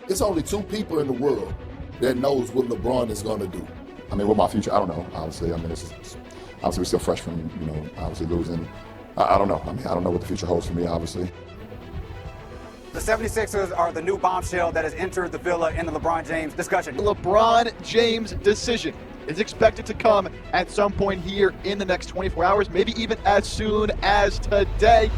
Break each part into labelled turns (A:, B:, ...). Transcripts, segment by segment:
A: It's only two people in the world that knows what LeBron is going to do.
B: I mean, with my future, I don't know, obviously. I mean, obviously we're still fresh from, obviously losing. I don't know. I mean, I don't know what the future holds for me, obviously.
C: The 76ers are the new bombshell that has entered the villa in the LeBron James discussion.
D: The LeBron James decision is expected to come at some point here in the next 24 hours, maybe even as soon as today.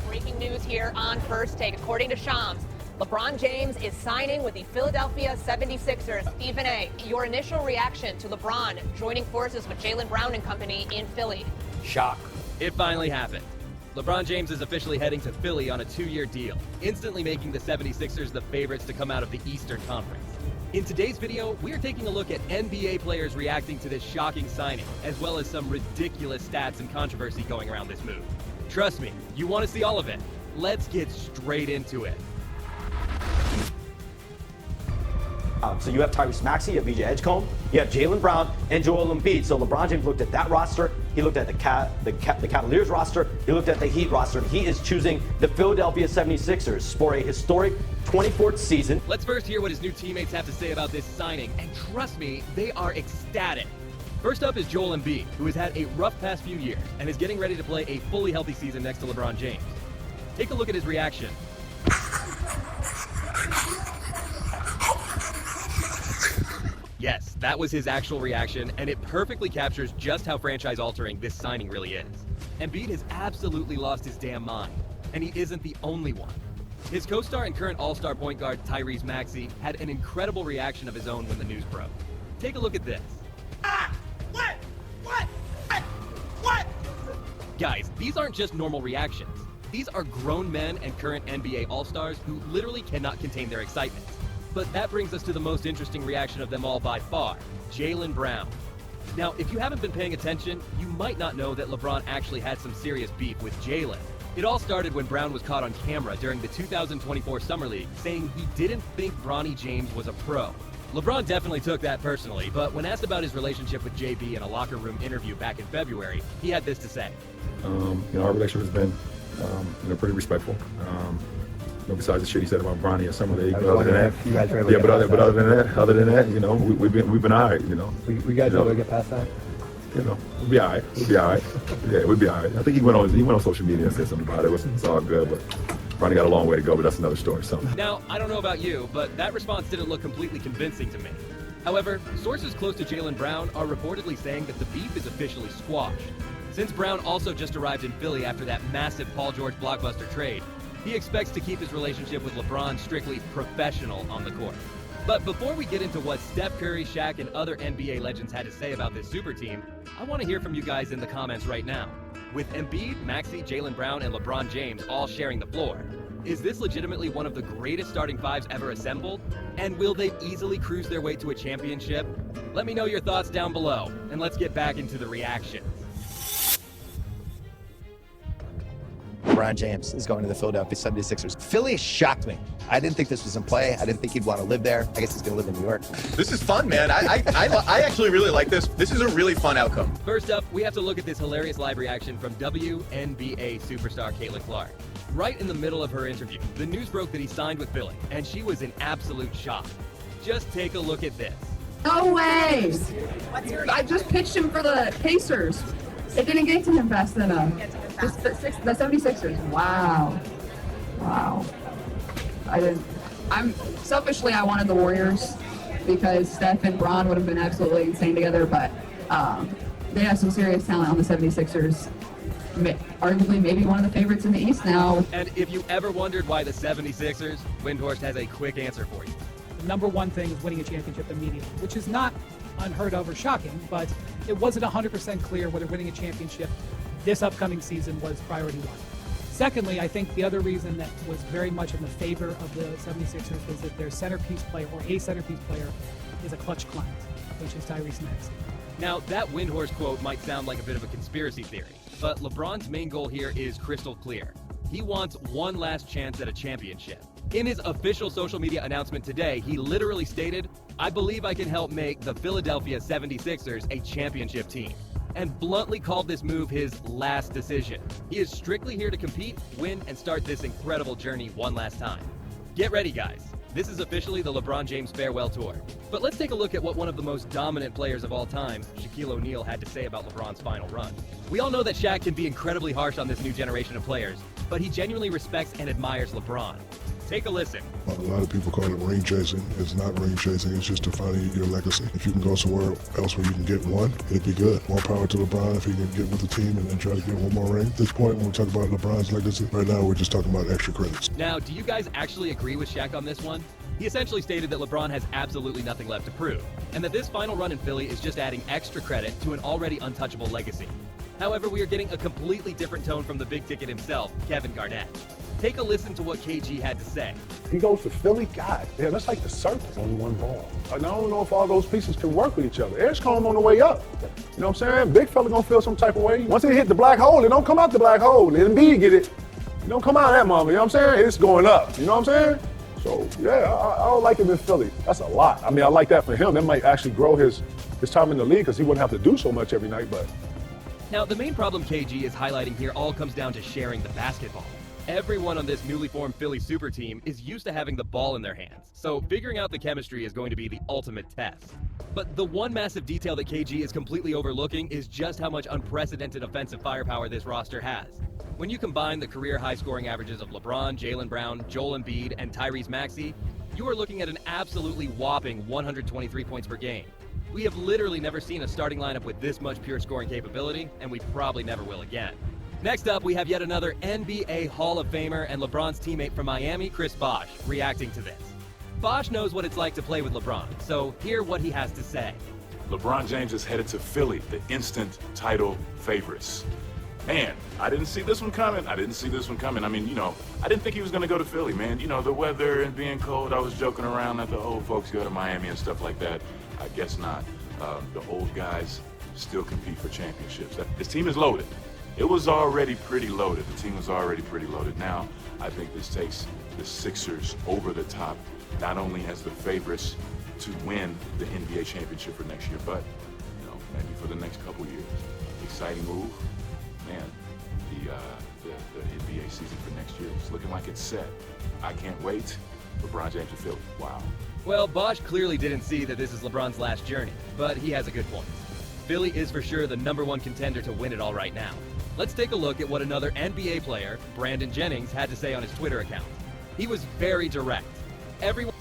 E: Breaking news here on First Take. According to Shams, LeBron James is signing with the Philadelphia 76ers. Stephen A., your initial reaction to LeBron joining forces with Jaylen Brown and company in Philly?
F: Shock. It finally happened. LeBron James is officially heading to Philly on a 2-year deal, instantly making the 76ers the favorites to come out of the Eastern Conference. In today's video, we are taking a look at NBA players reacting to this shocking signing, as well as some ridiculous stats and controversy going around this move. Trust me, you want to see all of it. Let's get straight into it.
G: So you have Tyrese Maxey, you have VJ Edgecombe, you have Jaylen Brown, and Joel Embiid. So LeBron James looked at that roster, he looked at the Cavaliers roster, he looked at the Heat roster, and he is choosing the Philadelphia 76ers for a historic 24th season.
F: Let's first hear what his new teammates have to say about this signing, and trust me, they are ecstatic. First up is Joel Embiid, who has had a rough past few years and is getting ready to play a fully healthy season next to LeBron James. Take a look at his reaction. Yes, that was his actual reaction, and it perfectly captures just how franchise-altering this signing really is. Embiid has absolutely lost his damn mind, and he isn't the only one. His co-star and current all-star point guard Tyrese Maxey had an incredible reaction of his own when the news broke. Take a look at this.
H: What?
F: Guys, these aren't just normal reactions. These are grown men and current NBA all-stars who literally cannot contain their excitement. But that brings us to the most interesting reaction of them all by far, Jaylen Brown. Now, if you haven't been paying attention, you might not know that LeBron actually had some serious beef with Jaylen. It all started when Brown was caught on camera during the 2024 Summer League saying he didn't think Bronny James was a pro. LeBron definitely took that personally, but when asked about his relationship with JB in a locker room interview back in February, he had this to say.
B: Our relationship has been, pretty respectful. Besides the shit he said about Bronny in Summer League, but other than that, other than that, we've been all right.
I: We got to get past that.
B: We'll be all right. Yeah, we'll be all right. I think he went on social media and said something about it. It's all good, but Bronny got a long way to go. But that's another story. So
F: now, I don't know about you, but that response didn't look completely convincing to me. However, sources close to Jaylen Brown are reportedly saying that the beef is officially squashed. Since Brown also just arrived in Philly after that massive Paul George blockbuster trade, he expects to keep his relationship with LeBron strictly professional on the court. But before we get into what Steph Curry, Shaq, and other NBA legends had to say about this super team, I want to hear from you guys in the comments right now. With Embiid, Maxey, Jaylen Brown, and LeBron James all sharing the floor, is this legitimately one of the greatest starting fives ever assembled? And will they easily cruise their way to a championship? Let me know your thoughts down below, and let's get back into the reactions.
J: LeBron James is going to the Philadelphia 76ers. Philly shocked me. I didn't think this was in play. I didn't think he'd want to live there. I guess he's going to live in New York.
H: This is fun, man. I actually really like this. This is a really fun outcome.
F: First up, we have to look at this hilarious live reaction from WNBA superstar Caitlin Clark. Right in the middle of her interview, the news broke that he signed with Philly, and she was in absolute shock. Just take a look at this.
K: No way! I just pitched him for the Pacers. It didn't get to him fast enough. The 76ers. Wow. Selfishly, I wanted the Warriors because Steph and Bron would have been absolutely insane together, but they have some serious talent on the 76ers. Arguably maybe one of the favorites in the East now.
F: And if you ever wondered why the 76ers, Windhorst has a quick answer for you.
L: The number one thing is winning a championship immediately, which is not unheard of or shocking, but it wasn't 100% clear whether winning a championship this upcoming season was priority one. Secondly, I think the other reason that was very much in the favor of the 76ers was that their centerpiece player, or a centerpiece player, is a clutch client, which is Tyrese Maxey.
F: Now, that Windhorst quote might sound like a bit of a conspiracy theory, but LeBron's main goal here is crystal clear. He wants one last chance at a championship. In his official social media announcement today, he literally stated, "I believe I can help make the Philadelphia 76ers a championship team," and bluntly called this move his last decision. He is strictly here to compete, win, and start this incredible journey one last time. Get ready, guys. This is officially the LeBron James farewell tour. But let's take a look at what one of the most dominant players of all time, Shaquille O'Neal, had to say about LeBron's final run. We all know that Shaq can be incredibly harsh on this new generation of players, but he genuinely respects and admires LeBron. Take a listen.
M: A lot of people call it ring chasing. It's not ring chasing, it's just defining your legacy. If you can go somewhere else where you can get one, it'd be good. More power to LeBron if he can get with the team and then try to get one more ring. At this point, when we talk about LeBron's legacy, right now we're just talking about extra credits.
F: Now, do you guys actually agree with Shaq on this one? He essentially stated that LeBron has absolutely nothing left to prove, and that this final run in Philly is just adding extra credit to an already untouchable legacy. However, we are getting a completely different tone from the big ticket himself, Kevin Garnett. Take a listen to what KG had to say.
N: He goes to Philly, God damn, that's like the circus, only one ball. And I don't know if all those pieces can work with each other. Edgecomb on the way up. You know what I'm saying? Big fella gonna feel some type of way. Once it hit the black hole, it don't come out the black hole. And Embiid get it. It don't come out of that mama, you know what I'm saying? It's going up, you know what I'm saying? So, yeah, I don't like him in Philly. That's a lot. I mean, I like that for him. That might actually grow his time in the league because he wouldn't have to do so much every night, but.
F: Now, the main problem KG is highlighting here all comes down to sharing the basketball. Everyone on this newly formed Philly super team is used to having the ball in their hands, so figuring out the chemistry is going to be the ultimate test. But the one massive detail that KG is completely overlooking is just how much unprecedented offensive firepower this roster has. When you combine the career high scoring averages of LeBron, Jaylen Brown, Joel Embiid, and Tyrese Maxey, you are looking at an absolutely whopping 123 points per game. We have literally never seen a starting lineup with this much pure scoring capability, and we probably never will again. Next up, we have yet another NBA Hall of Famer and LeBron's teammate from Miami, Chris Bosh, reacting to this. Bosh knows what it's like to play with LeBron, so hear what he has to say.
O: LeBron James is headed to Philly, the instant title favorites. Man, I didn't see this one coming. I mean, you know, I didn't think he was going to go to Philly, man. You know, the weather and being cold, I was joking around that the old folks go to Miami and stuff like that. I guess not. The old guys still compete for championships. This team is loaded. It was already pretty loaded. The team was already pretty loaded. Now, I think this takes the Sixers over the top, not only as the favorites to win the NBA championship for next year, but, you know, maybe for the next couple years. Exciting move. Man, the NBA season for next year is looking like it's set. I can't wait. LeBron James to Philly. Wow.
F: Well, Bosh clearly didn't see that this is LeBron's last journey, but he has a good point. Philly is for sure the #1 contender to win it all right now. Let's take a look at what another NBA player, Brandon Jennings, had to say on his Twitter account. He was very direct. Everyone